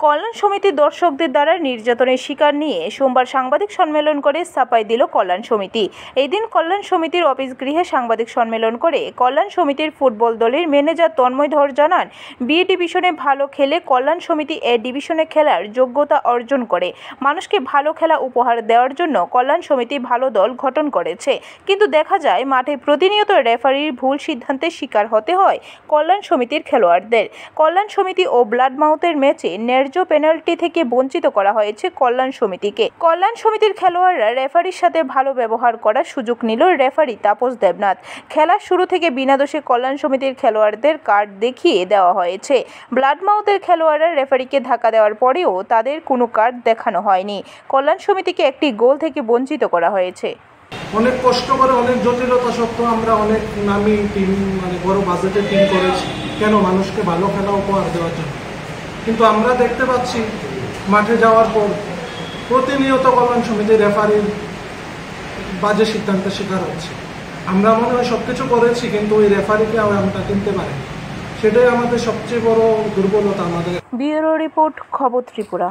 কল্যাণ সমিতির দর্শকদের দ্বারা নির্যাতনের শিকার নিয়ে সোমবার সাংবাদিক সম্মেলন করে সাফাই দিল কল্যাণ সমিতি। এই দিন কল্যাণ সমিতির অফিস গৃহে সাংবাদিক সম্মেলন করে কল্যাণ সমিতির ফুটবল দলের ম্যানেজার তন্ময় ধর জানান, বি ডিভিশনে ভালো খেলে কল্যাণ সমিতি এ ডিভিশনে খেলার যোগ্যতা অর্জন করে মানুষকে ভালো খেলা উপহার দেওয়ার জন্য কল্যাণ সমিতি ভালো দল গঠন করেছে। কিন্তু দেখা যায় মাঠে প্রতিনিয়ত রেফারির ভুল সিদ্ধান্তের শিকার হতে হয় কল্যাণ সমিতির খেলোয়াড়দের। কল্যাণ সমিতি ও ব্লাডমাউথের ম্যাচে ন্যায্য পেনাল্টি থেকে বঞ্চিত করা হয়েছে কল্যাণ সমিতিকে। কল্যাণ সমিতির খেলোয়াড়রা রেফারির সাথে ভালো ব্যবহার করার সুযোগ নিল রেফারি তাপস দেবনাথ। খেলার শুরু থেকে বিনা দোষে কল্যাণ সমিতির খেলোয়াড়দের কার্ড দেখিয়ে দেওয়া হয়েছে। ব্লাডমাউথের খেলোয়াড়রা রেফারিকে ধাক্কা দেওয়ার পরেও তাদের কোনো কার্ড দেখানো হয়নি। কল্যাণ সমিতিকে একটি গোল থেকে বঞ্চিত করা হয়েছে। অনেক কষ্ট করে, অনেক জটিলতা সত্ত্বেও আমরা অনেক নামি টিম, বড় বাজেটের টিম করেছি কেন মানুষকে ভালো খেলা উপহার দেওয়ার জন্য। কিন্তু আমরা দেখতে পাচ্ছি মাঠে যাওয়ার পর প্রতিনিয়ত কল্যাণ সমিতির রেফারির বাজে সিদ্ধান্তের শিকার হচ্ছে। আমরা মনে হয় সব কিছু করেছি, কিন্তু ওই রেফারিকে আমরা কিনতে পারি, সেটাই আমাদের সবচেয়ে বড় দুর্বলতা। আমাদের ব্যুরো রিপোর্ট, খবর ত্রিপুরা।